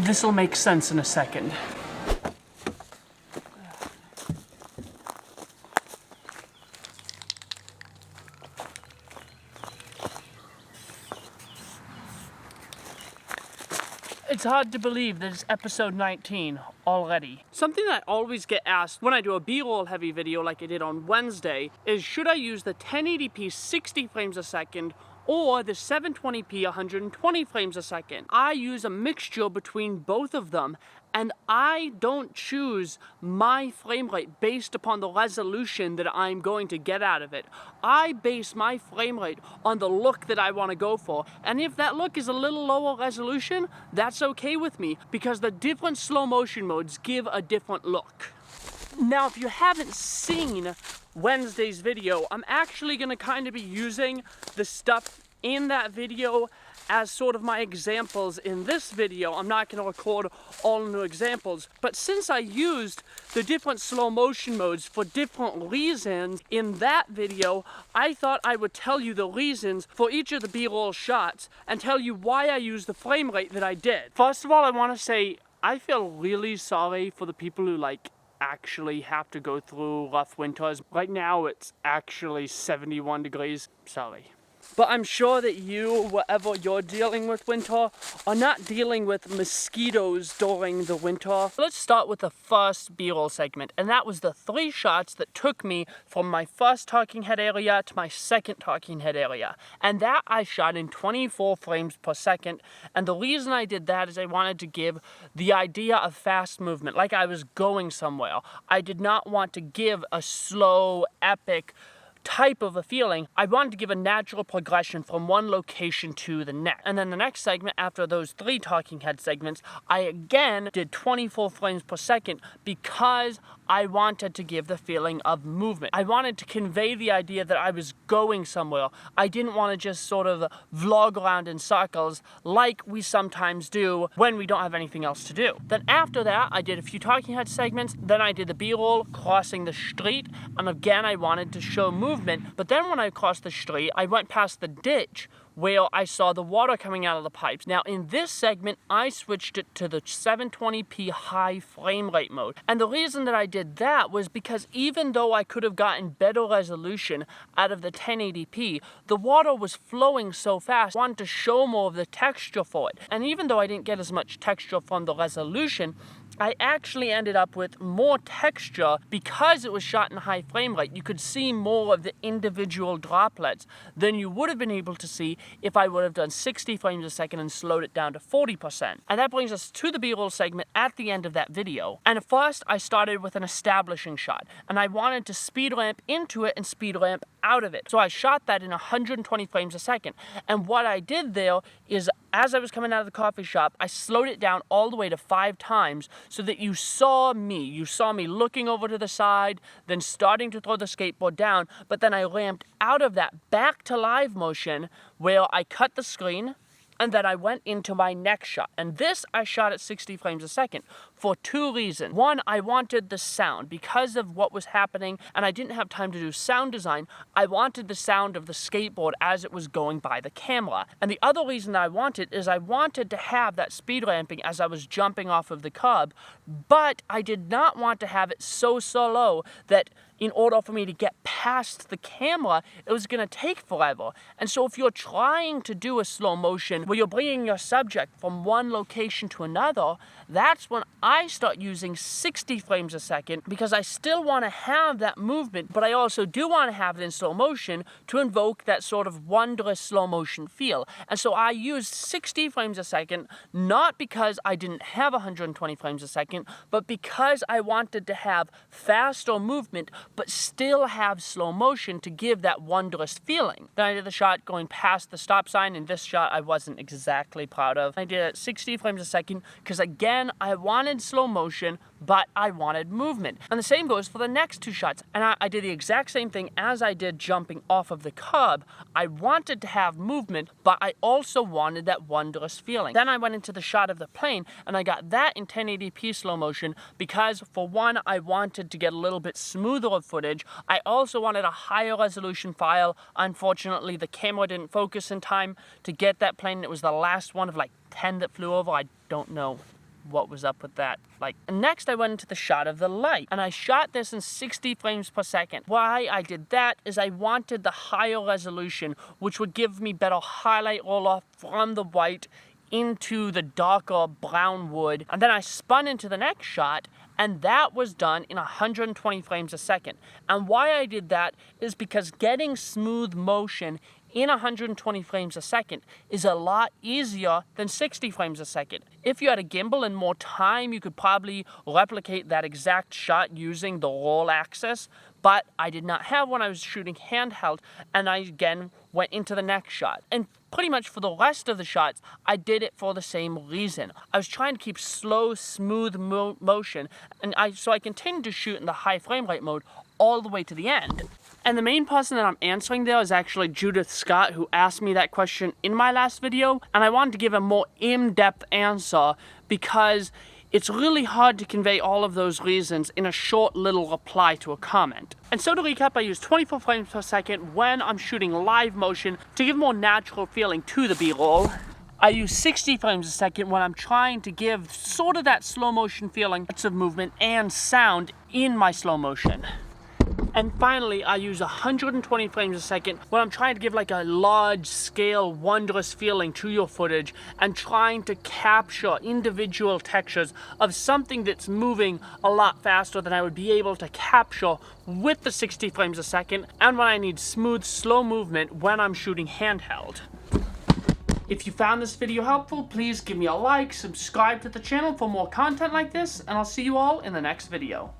This'll make sense in a second. It's hard to believe that it's episode 19 already. Something that I always get asked when I do a B-roll heavy video like I did on Wednesday is, should I use the 1080p 60 frames a second or the 720p 120 frames a second? I use a mixture between both of them, and I don't choose my frame rate based upon the resolution that I'm going to get out of it. I base my frame rate on the look that I want to go for, and if that look is a little lower resolution, that's okay with me, because the different slow motion modes give a different look. Now, if you haven't seen Wednesday's video, I'm actually going to kind of be using the stuff in that video as sort of my examples in this video. I'm not going to record all new examples, but since I used the different slow motion modes for different reasons in that video, I thought I would tell you the reasons for each of the B-roll shots and tell you why I used the frame rate that I did. First of all, I want to say I feel really sorry for the people who actually have to go through rough winters. Right now it's actually 71 degrees. Sorry. But I'm sure that you, whatever you're dealing with winter, are not dealing with mosquitoes during the winter. Let's start with the first B-roll segment, and that was the 3 shots that took me from my first talking head area to my second talking head area. And that I shot in 24 frames per second, and the reason I did that is I wanted to give the idea of fast movement, like I was going somewhere. I did not want to give a slow, epic type of a feeling. I wanted to give a natural progression from one location to the next. And then the next segment, after those 3 talking head segments, I again did 24 frames per second because I wanted to give the feeling of movement. I wanted to convey the idea that I was going somewhere. I didn't want to just sort of vlog around in circles like we sometimes do when we don't have anything else to do. Then after that, I did a few talking head segments. Then I did the B-roll crossing the street. And again, I wanted to show movement. But then when I crossed the street, I went past the ditch where I saw the water coming out of the pipes. Now in this segment, I switched it to the 720p high frame rate mode. And the reason that I did that was because even though I could have gotten better resolution out of the 1080p, the water was flowing so fast, I wanted to show more of the texture for it. And even though I didn't get as much texture from the resolution, I actually ended up with more texture because it was shot in high frame rate. You could see more of the individual droplets than you would have been able to see if I would have done 60 frames a second and slowed it down to 40%. And that brings us to the B-roll segment at the end of that video. And first, I started with an establishing shot, and I wanted to speed ramp into it and speed ramp out of it. So I shot that in 120 frames a second. And what I did there is, as I was coming out of the coffee shop, I slowed it down all the way to 5 times so that you saw me looking over to the side, then starting to throw the skateboard down, but then I ramped out of that back to live motion where I cut the screen, and then I went into my next shot. And this I shot at 60 frames a second for 2 reasons. One, I wanted the sound because of what was happening, and I didn't have time to do sound design. I wanted the sound of the skateboard as it was going by the camera. And the other reason I wanted is I wanted to have that speed ramping as I was jumping off of the curb, but I did not want to have it so slow that in order for me to get past the camera, it was going to take forever. And so if you're trying to do a slow motion where you're bringing your subject from one location to another, that's when I start using 60 frames a second, because I still want to have that movement, but I also do want to have it in slow motion to invoke that sort of wondrous slow motion feel. And so I used 60 frames a second, not because I didn't have 120 frames a second, but because I wanted to have faster movement, but still have slow motion to give that wondrous feeling. Then I did the shot going past the stop sign, and this shot I wasn't exactly proud of. I did it at 60 frames a second because, again, I wanted slow motion, but I wanted movement. And the same goes for the next 2 shots. And I did the exact same thing as I did jumping off of the curb. I wanted to have movement, but I also wanted that wondrous feeling. Then I went into the shot of the plane, and I got that in 1080p slow motion because, for one, I wanted to get a little bit smoother of footage. I also wanted a higher resolution file. Unfortunately, the camera didn't focus in time to get that plane. It was the last one of like 10 that flew over. I don't know what was up with that. And next I went into the shot of the light, and I shot this in 60 frames per second. Why I did that is I wanted the higher resolution, which would give me better highlight roll-off from the white into the darker brown wood. And then I spun into the next shot, and that was done in 120 frames a second. And why I did that is because getting smooth motion in 120 frames a second is a lot easier than 60 frames a second. If you had a gimbal and more time, you could probably replicate that exact shot using the roll axis, but I did not have one. I was shooting handheld, and I again went into the next shot. And pretty much for the rest of the shots, I did it for the same reason. I was trying to keep slow, smooth motion, and so I continued to shoot in the high frame rate mode all the way to the end. And the main person that I'm answering there is actually Judith Scott, who asked me that question in my last video, and I wanted to give a more in-depth answer because it's really hard to convey all of those reasons in a short little reply to a comment. And so to recap, I use 24 frames per second when I'm shooting live motion to give more natural feeling to the B-roll. I use 60 frames a second when I'm trying to give sort of that slow motion feeling, bits of movement and sound in my slow motion. And finally, I use 120 frames a second when I'm trying to give a large scale, wondrous feeling to your footage and trying to capture individual textures of something that's moving a lot faster than I would be able to capture with the 60 frames a second, and when I need smooth, slow movement when I'm shooting handheld. If you found this video helpful, please give me a like, subscribe to the channel for more content like this, and I'll see you all in the next video.